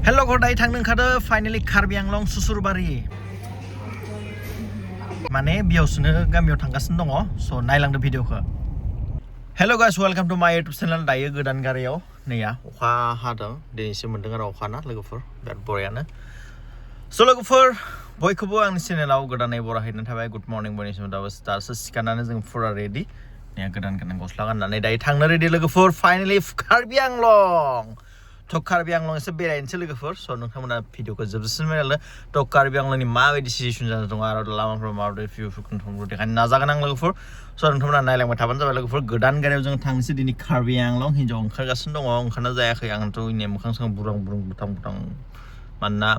Hello गदाय थांनो ओंखारदो फाइनाली कार्बि आंलं सुसुरबारि माने बेयावसोनो गामियाव थांगासिनो दङ स नायलांदो भिडिअखौ हेलो गाइस वेलकाम टू माय यूट्यूब चैनल दायो गोदान गारियाव नैया अखा हादों दिनैसो मोन्दों आरो अखाना लोगोफोर बिराद बरियानो स लोगोफोर बयखौबो आंनि चेनेलाव गोदानै बरायहैनाय थाबाय गुड मर्निं बयनिसिम दासो सिखारनानै जों फुरा रेडि नैया गोदान गस्ला गाननानै दायो थांनो रेडि लोगोफोर फाइनाली कार्बि आंलं थ' कार्बि आंलं एसे बेरायनोसै लोगोफोर स नोंथांमोना भिडिअखौ जोबजासिम नायलांदो थ' कार्बि आंलंनि माबायदि सिचुवेसन जाना दं आरो लामाफोराव माबायदि भिउफोरखौ नोंथांमोनखौ देखायनो नाजागोन आं लोगोफोर स नोंथांमोना नायलांबाय थाबानो जाबाय लोगोफोर गोदान गारियाव जों थांनोसै दिनै कार्बि आंलं हिन्जाव ओंखारगासिनो दङ ओंखारना जायाखै आंथ' इने मोखां सोखां बुरां बुथां मानोना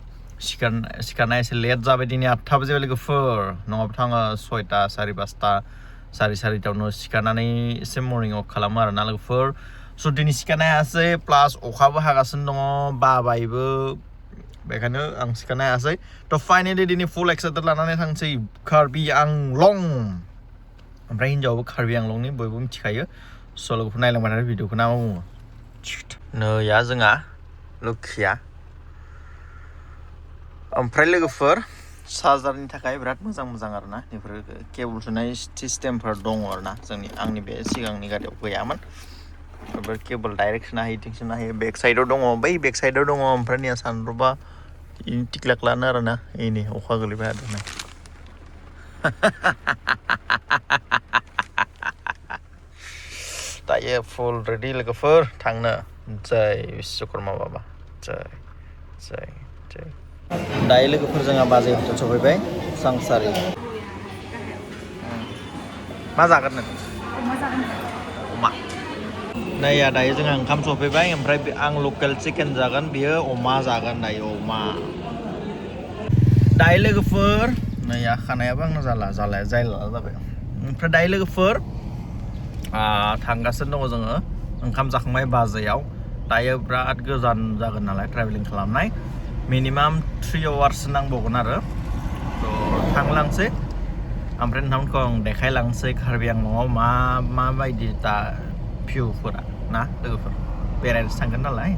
सिखारनाया एसे लेट जाबाय दिनै 8 बाजिबाय लोगोफोर नङाबाथ' आङो 6टा 5:30 सारिथायावनो सिखारनानै एसे मर्निं वाक खालामो आरोना लोगोफोर स' दिनै सिखारनो हायासै प्लास अखाबो हागासिनो दङ बाबायबो बेखायनो आं सिखारनो हायासै थ' फाइनाली दिनै फुल एक्साइटेड लानानै थांसै कार्बि आंलं ओमफ्राय हिन्जावाबो कार्बि आंलंनि बयबो मिथिखायो स' लोगोफोर नायलांबाय थानाय भिडिअखौ ना मा बुङो नैया जोंहा लोखिया ओमफ्राय लोगोफोर चार्जारनि थाखाय बिराद मोजां आरोना बेफोर केबल सोनाय सिस्टेमफोर दङ आरोना आंनि बे सिगांनि गारियाव गैयामोन बेफोर केबल डाइरेक्ट सोनो हायो थिं सोनो हायो बेक साइडआव दङ बै बेक साइडआव दङ ओमफ्राय निया सानद्रबा टिक्लाक्लानो आरोना नै अखा गोलैबाय आरोना दायो फुल रेडि लोगोफोर थांनो जय विश्वकर्मा बाबा जय दायो लोगोफोर जोंहा बाजै हटेल सफैबाय सांसारि मा जागोन नों अमा नैया दायो जोंहा ओंखाम सफैबाय ओमफ्राय आं लकेल चिकेन जागोन बियो अमा जागोन दायो अमा दायो लोगोफोर नैया खानायाबो आंना जालाया जाबाय ओमफ्राय दायो लोगोफोर थांगासिनो दङ जोङो ओंखाम जाखांबाय बाजैयाव दायो बिराद गोजान जागोन नालाय ट्रेभेलिं खालामनाय मिनिमाम 3 आवार्स नांबावगोन आरो थ' थांलांसै ओमफ्राय नोंथांमोनखौ आं देखायलांसै कार्बि आंलंआव माबायदि दा भिउफोरा ना लोगोफोर बेरायनोसो थांगोन नालाय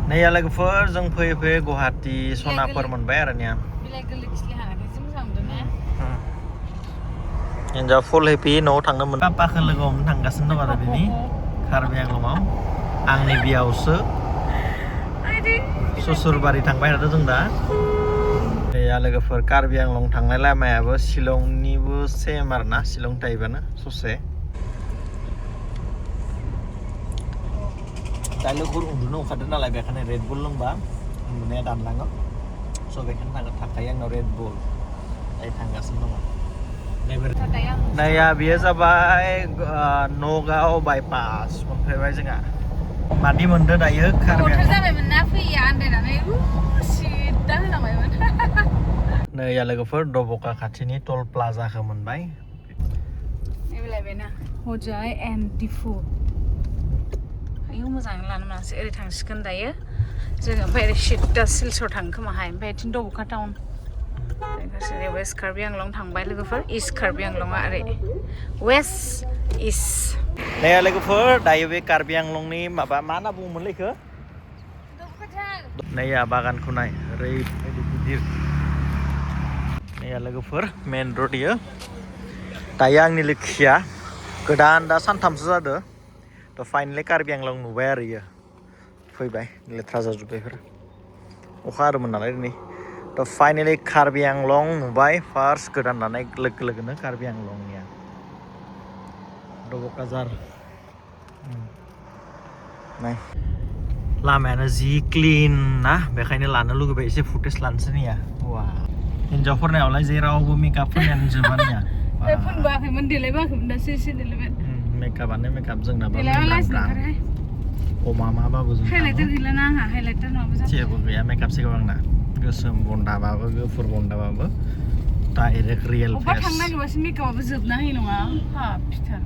नैया लोगोफोर जों फैयै गुवाहाटि सनाफोर मोनबाय आरो निया हिन्जाव फुल हेपि न'आव थांनो मोन पापाखौ लोगो हमनो थांगासिनो दं आरो दिनै कार्बि आंलंआव आंनि बियावसो सुसुरबारि थांबाय थादों जों दा नैया लोगोफोर कार्बि आंलं थांनाय लामायाबो शिलंनिबो सेम आरोना शिलं टाइपआनो ससे दा लोगोफोर उन्दुनो ओंखारदों नालाय बेखायनो रेडबुल लोंबा उन्दुनाया दानलाङो स' बेखायनो थाखायो आंनाव रेडबुल दायो थांगासिनो दङ नैया बेयो जाबाय नगाव बायपास मोनफैबाय जोंहा मादि मोनदो दायो कार्बि आंलं जाबायमोन ना फैया आन्दायनानै सिदा होलांबायमोन नैया लोगोफोर दब'का खाथिनि टल प्लाजाखौ मोनबाय ना हजाय एन्ड दिफु आयौ मोजाङै लानो मोनासै ओरै थांसिगोन दायो जोङो ओमफ्राय ओरै सिदा सिलचर थाङो खोमाहाय ओमफ्राय बिथिं दब'का टाउन वेस्ट कार्बि आंलं थांबाय लोगोफोर इस्ट कार्बि आंलंआ ओरै वेस्ट इस्ट नैया लोगोफोर दायो बे कार्बि आंलंनि माबा मा होनना बुङोमोनलै इखो नैया बागानखौ नाय ओरैबायदि गिदिर नैया लोगोफोर मेन रड इयो दायो आंनि लोखिया गोदान दा सानथामसो जादों थ' फाइनालि कार्बि आंलं नुबाय आरो इयो फैबाय लेथ्रा जाजोब्बायफोर अखा हादोंमोन नालाय दिनै थ' फाइनालि कार्बि आंलं नुबाय फार्स्ट गोदान लानाय लोगो लोगोनो कार्बि आंलंनिया दब'काजार नाय लामायानो जि क्लिन ना बेखायनो लानो लुगैबाय एसे फुटेज लानोसै निया वा हिन्जावफोरनियावलाय जेरावबो मेकआप फोरनियानो जोबानिया फुनबोआखैमोन देलायबोआखैमोन दासो एसे देलायबाय मेकआपानो मेकआप जोंनाबो अमा माबाबो जों हाइलाइटार गैला ना आंहा हाइलाइटार नङाबा जेबो गैया मेकआप सेकआप आंना गोसोम बन्दाबाबो गुफुर बन्दाबाबो डाइरेक्ट रियेल फेस अबा थांनो नागिरबासो मेकआपाबो जोबना होयो नङा हाब फिथार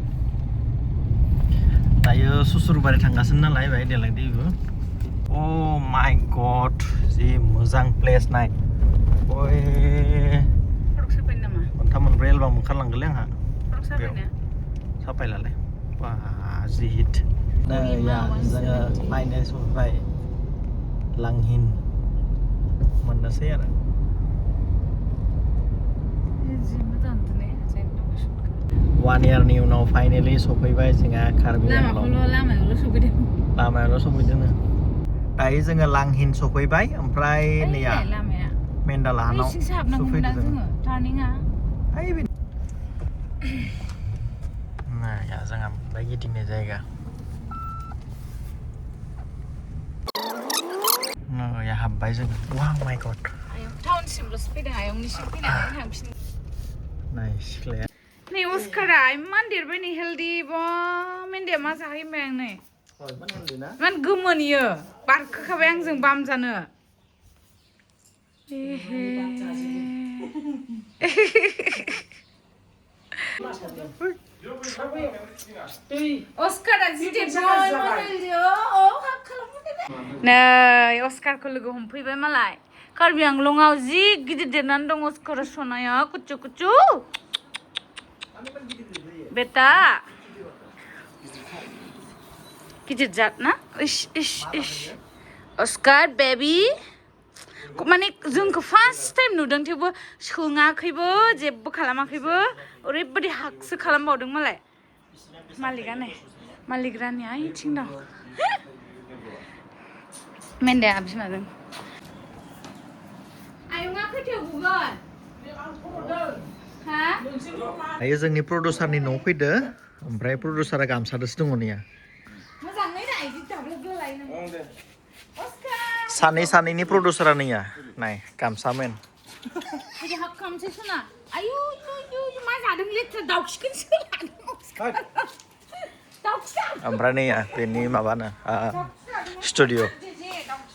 दायो सुसुरबारि थांगासिनो नालाय बाहाय देलायदो अ माय गड जि मोजां प्लेस नाय ओइ फटक साफायनो नामा मोनथाम मोनब्रै एलबाम ओंखारलांगोनलै आंहा फटक साफायनो साफायलालै बा जि हिट नैया जोङो फाइनाल सफैबाय Langhin मोननोसै आरो One year नि उनाव फाइनालि सफैबाय जोंहा कार्बि आंलं लामायावल' सफैदों दायो जोङो लांहिन सफैबाय ओमफ्राय नैया मेन्दालाहानाव सफैदों जोङो नाया जोंहा मोनबाय गिदिंनाय जायगा नाया हाबबाय जोङो वाव माय गड टाउनसिमल'सो फैदों आयंनिसिम फैनानै थांफिन नाय सिख्लाया नै अस्कारा इमान देरबाय नै हेल्दी बा मेन्दाया मा जाहैबाय आं नै इमान गोमोन इयो बारखोखाबाय आंजों बाम जानो अस्कारा जि नै अस्कारखौ लोगो हमफैबाय मालाय कार्बि आंलंआव जि गिदिर देरनानै दं अस्कारा सनाया कुचु कुचु बेटा गिदिर जात ना इश इश इश अस्कार बेबी माने जोंखौ फार्स्ट टाइम नुदों थेवबो सोङाखैबो जेबो खालामाखैबो ओरैबायदि हाकसो खालामबावदों मालाय मालिकआ नै मालिक रानिया इथिं दं मेन्दाया बिमाजों आयंआ खैथायाव गुगोन हा दायो जोंनि प्रडिउसारनि न'आव फैदो ओमफ्राय प्रडिउसारा गामसादोसो दङ नैया मोजाङै नाय इदि दाब्लाय नों अस्कार सानैनि प्रडिउसारा नैया नाय गामसामोन बिदि हाक खालामसै सना आयु मा जादों लेथ्रा दाउखिखौसो लादों अस्कार दाउखि ओमफ्राय नैया बेनि माबानो स्टुडिअ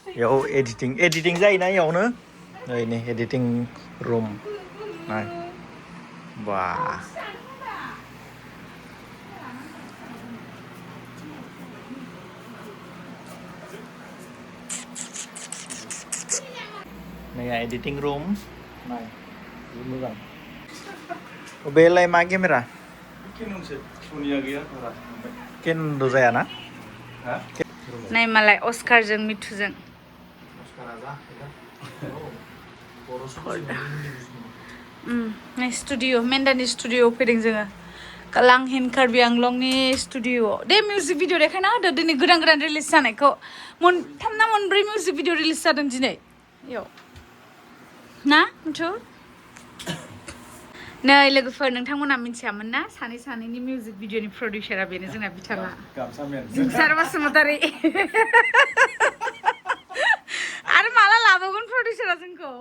बेयाव एडिटिं जायोना इयावनो नै एडिटिं रुम नाय बा नैया एडिटिं रुम नाय मोजां बेलाय मा केमेरा केननसो सनिया गैया बारा केन'न जायाना नाय मालाय अस्कारजों मिथुजों स्टुडिअ मेन्दानि स्टुडिअ फैदों जोङो लांहिन कार्बि आंलंनि स्टुडिअ दे मिउजिक भिडिअ देखायना होदो दिनै गोदान रिलिज जानायखौ मोनथाम ना मोनब्रै मिउजिक भिडिअ रिलिज जादों दिनै इयाव ना मिथु नै लोगोफोर नोंथांमोना मिथियामोन ना सानैनि मिउजिक भिडिअनि प्रडिउसारा बेनो जोंना बिथाङा जोंसार बसुमतारी आरो माला लाबावगोन प्रडिउसारा जोंखौ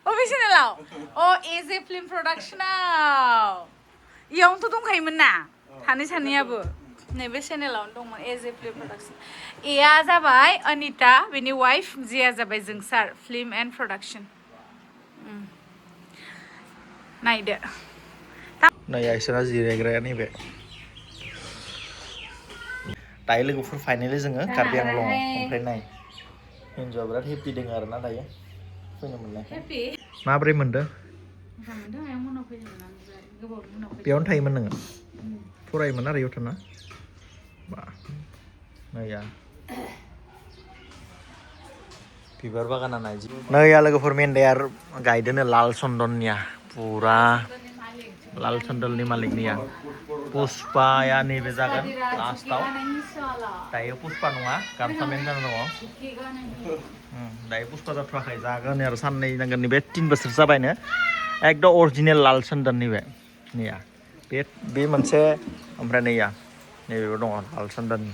अबे चेनेलाव अ एज ए फिल्म प्रडाक्शनाव इयावनोथ' दंखायोमोन ना सानैयाबो नैबे चेनेलावनो दंमोन एज ए फिल्म प्रडाक्शन एआ जाबाय अनिता बेनि वाइफ जिया जाबाय जोंसार फिल्म एन्ड प्रडाक्शन नायदो नै इसोरा जिरायग्राया नैबे दायो लोगोफोर फाइनालि जोङो कार्बि आंलं ओमफ्राय नाय हिन्जावआ बिराद हेपि दङ आरोना दायो फैनो मोननाय माब्रै मोनदों बेयावनो थायोमोन नोङो फरायोमोन आरो इयाव थाना बा नैया बिबार बागाना नाय नैया लोगोफोर मेन्दाया गायदोनो लाल चन्दननिया पुरा लाल चन्दननि मालिकनिया पुष्पाया नैबे जागोन लास्टाव दायो पुष्पा नङा गामसामेन जाना दङ दायो पुष्पा जाथ'वाखै जागोन आरो साननै नांगोन नैबे 3 बोसोर जाबायनो एकदम अरिजिनेल लाल चन्दननि नैया बे मोनसे ओमफ्राय नैया नैबेबो दङ लाल चन्दननि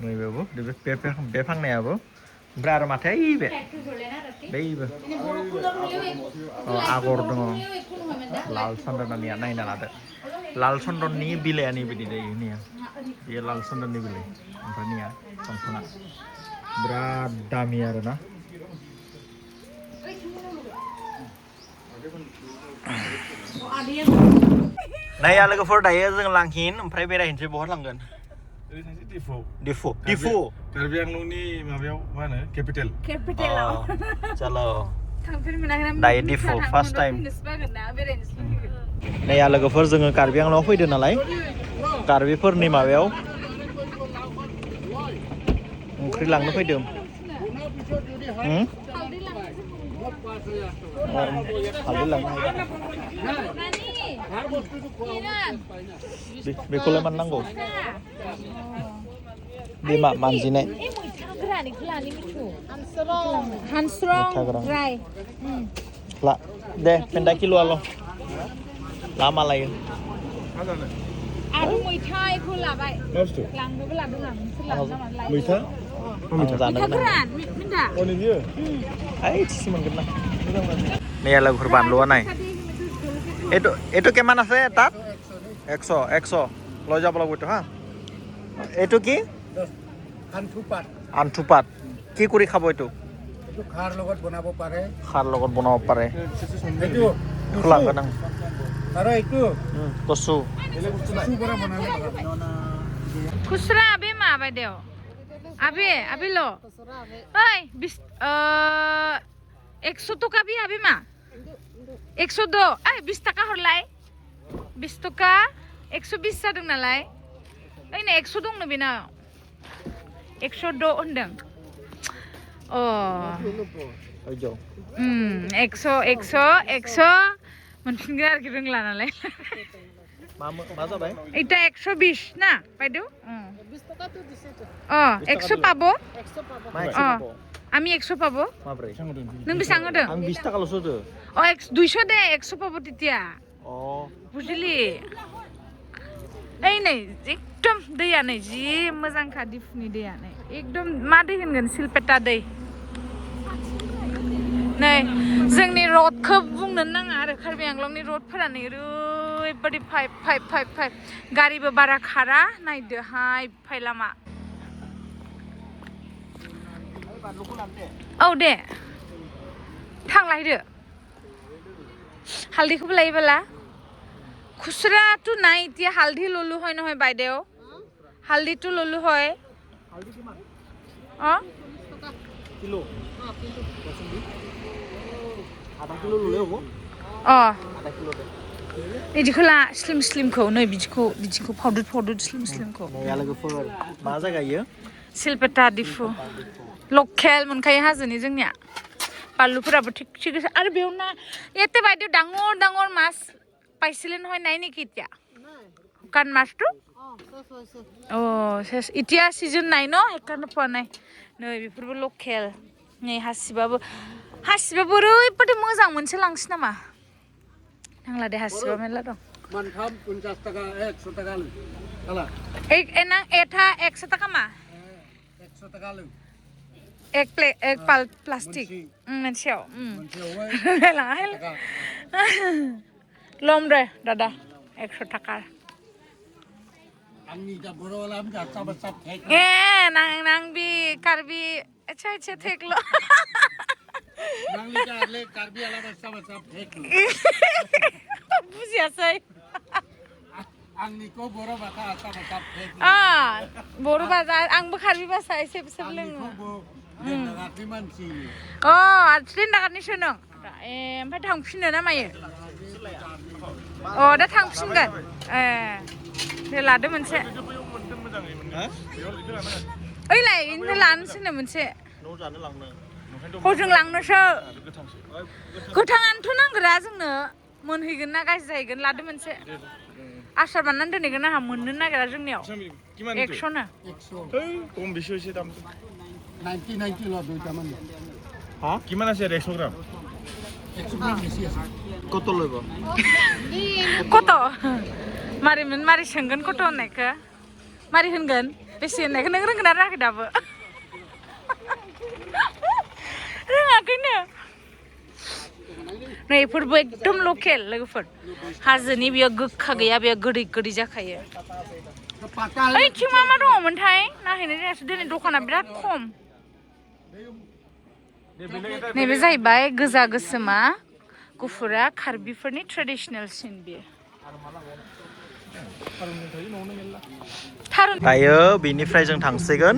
नैबेबो बे फांनायाबो ओमफ्राय आरो माथो बैबो आगर दङ लाल चन्दननिया नायना लादो लाल चन्दननि बिलाइआ नैबायदि जायो नैया बेयो लाल चन्दननि बिलाइ ओमफ्राय नैया दंफाङा बिराद दामि आरोना नाया लोगोफोर दायो जों लांहिन ओमफ्राय बेरायहैनोसै बहा लांगोन दिफु कार्बि आंलंनि माबायाव मा होनो केपिटेलाव चलो थांफेर मोनाखै दायो दिफु फार्स्ट टाइम नाया लोगोफोर जोङो कार्बि आंलंआव फैदो नालाय कार्बिफोरनि माबायाव संख्रि लांनो फैदों हालदै लांनो बेखौलाय मानो नांगौ बे मानजिनाय ला दे पेन्दा किल'आल' ला मालायो आरो मैथाखौ लाबाय लांनोबो लादों आं मैथा जानो गोरान मिन्दा एसे मोनगोन ना नै लोगोफोर बानलुआ नाय এইটো কিমান আছে তাত 100 লৈ যাব লাগিব এইটো হা এইটো কি আন্থুপাত কি কৰি খাব এইটো খাৰ লগত বনাব পাৰে এইটো লাংগোন আং আৰু এইটো কচু পৰা বনালে খুচরা আবে মা বাইদেউ আবে লো ওই 100 টাকা বি আবে মা 102 এই 20 টাকা হরলাই 20 টাকা 120 जादों नालाय ओइ नै 100 दं नो बेना 102 होनदों अ 100 मोनफिनगोन आरोखि रोंला नालाय मा जाबाय এটা 120 না বাইদেউ 100 পাবো আমি 100 পাবো माब्रै नों बेसां होदों आं 20 टाकाल'सो होदो 200 दे 100 पाबो तितिया बुजिलि ओइ नै एकदम दैया नै जि मोजांखा दिफुनि दैया नै एकदम मा दै होनगोन सिलपेटा दै नै जोंनि रडखौ बुंनो नाङा आरो कार्बि आंलंनि रडफोरा नै ओरैबायदि फाइप गारिबो बारा खारा नायदोहाय फाइ लामा औ दे थांलायदो हालदैखौबो लायोबोला खुसराथ' নাই এতিয়া হালধি ললো হয় নহয় বাইদেউ হালধিটো ললো হয় किलो आधा किलो लुले हो आधा किलो दे बिदिखौ ला स्लिमखौ नै बिदिखौ फावदुर स्लिमखौ नैया लोगोफोर मा जायगा इयो सिलपेटा दिफु लकेल मोनखायो हाजोनि जोंनिया बानलुफोराबो थिग आरो बेयाव ना एते बायदि डाঙर माছ পাইছিলে নহয় নাই নেকি এতিয়া কান মাছটো শেষ এতিয়া সিজন নাই ন সেইকাৰণে পোৱা নাই नै बेफोरबो लकेल नै हासिबाबो ओरैबायदि मोजां मोनसे लांसै नामा थांला दे हासिबा मेरला दं मानथाम 50 টাকা 100 টাকা লো हाला एनां एथा 100 टाका मा 100 টাকা लो एक पाल प्लास्टिक मोनसेयाव लम रे दादा 100 টাকা आंनि दा बर'लाम जाता बसाब थे ए नां बि कार्बि अच्छा थेकलो नांनि जाले कार्बि आला बसाब थे बुजियासै आंनिखौ बर' भाषा आसा बसाब थे बर' भाषा आंबो कार्बि भाषा एसे लोङो नागारनि मानसि आर्थिन नागारनिसो नों ओमफ्राय थांफिनो ना मायो दा थांफिनगोन दे लादो मोनसे ओइलाय इनिफ्राय लानोसैनो मोनसे हजों लांनोसो गोथाङानोथ' नांगोरा जोंनो मोनहैगोन ना गाज्रि जाहैगोन लादो मोनसे आसार बानायनानै दोनहैगोन आंहा मोननो नागिरा जोंनियाव 100 नो कम बेसे হইছে দাম 90 ল দুইটা মান কিমান আছে 100 গ্রাম 100 গ্রাম বেশি আছে কত লইব कत' मारै सोंगोन कत' होननायखौ मारै होनगोन बेसे होननायखौ नों रोंगोन ना रोङाखै दाबो रोङाखैनो नै बेफोरबो एकदम लकेल लोगोफोर हाजोनि बेयो गोखा गैया बेयो गोदै जाखायो ओइथिं मा दङमोनथाय नायहैनाय जायासै दिनै दखाना बिराद खम नैबे जाहैबाय गोजा गोसोमा गुफुरा कार्बिफोरनि ट्रेडिशनेल सिन बियो दायो बेनिफ्राय जों थांसिगोन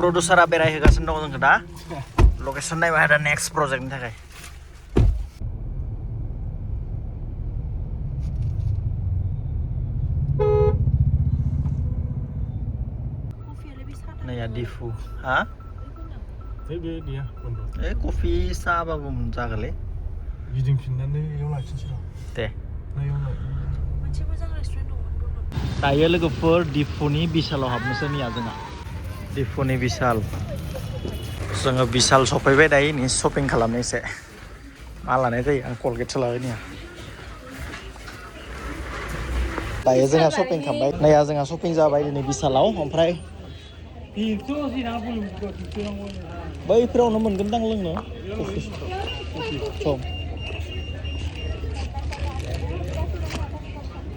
प्रडिउसारा बेरायहोगासिनो दङ जोंखौ दा लकेसन नायबाय दा नेक्स्ट प्रजेक्टनि थाखाय Naya Difu. Ha? Thế dia pondok. Kopi sahabago moनजागोनलै. गिदिंफिननानै इयाव लाखिनोसै र'. दे. ना इयाव मोनसे मोजां रेस्टुरेन्ट दंमोन। दायो लोगोफोर दिफुनि बिशालाव हाबनोसै निया जोंहा दिफुनि बिशाल जोङो बिशाल सफैबाय दायो नि शपिं खालामनो एसे मा लानाय जायो आं कलगेटसो लाबाय निया दायो जोंहा शपिं खालामबाय नाया जोंहा शपिं जाबाय दिनै बिशालाव ओमफ्राय बैफोरावनो मोनगोनदां लोंनो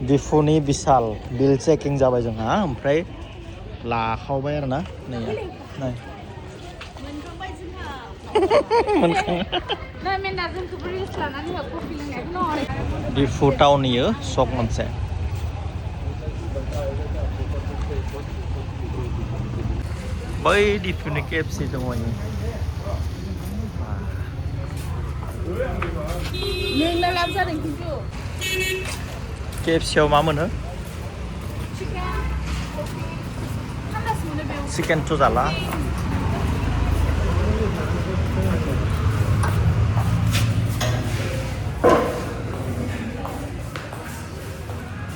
दिफुनि बिशाल बिल चेकिं जाबाय जोंहा ओमफ्राय लाखावबाय आरोना नैया नाय दिफु टाउननियो सक मोनसे बै दिफुनि KFC दङ KFC आव मा मोनो चिकेनथ' जाला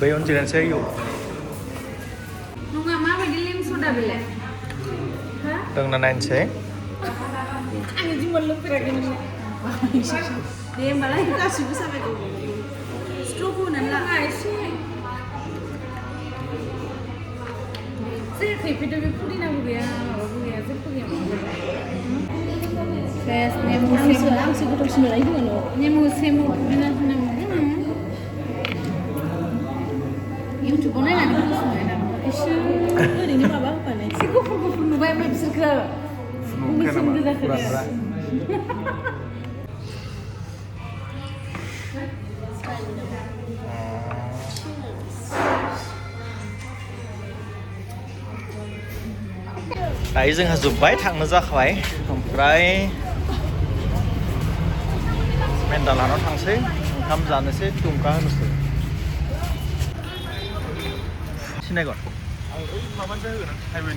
बैयावनो जिरायनोसै इयाव नङा माबायदि लेम सदा बेलाय लोंना नायनोसै आंनि जिउआव लोंफेराखैमोन दे होमबालाय गासिबो साबायखर स्ट्रक होनानै लाङा एसे खैफोदो बे पुदिनाबो गैया माबाबो गैया जेबो गैया बेस नेमु आंसो गोथावसिन मोननाय दङ नेमु सेमु पुदिना होनांगौ इउटुबाव नायनानै गोथावसिन मोनो एसे ओरैनो माबा होफानाय एसे गुफुर गुफुर नुबाय ओमफ्राय बिसोरखौ गोसोम गोजा खोनाया दायो जोंहा जोब्बाय थांनो जाखाबाय ओमफ्राय मेन्डालानाव थांसै ओंखाम जानोसै दुमका होनोसै सिनायगोन आं ओइ माबानिफ्राय होगोन हाइवेनि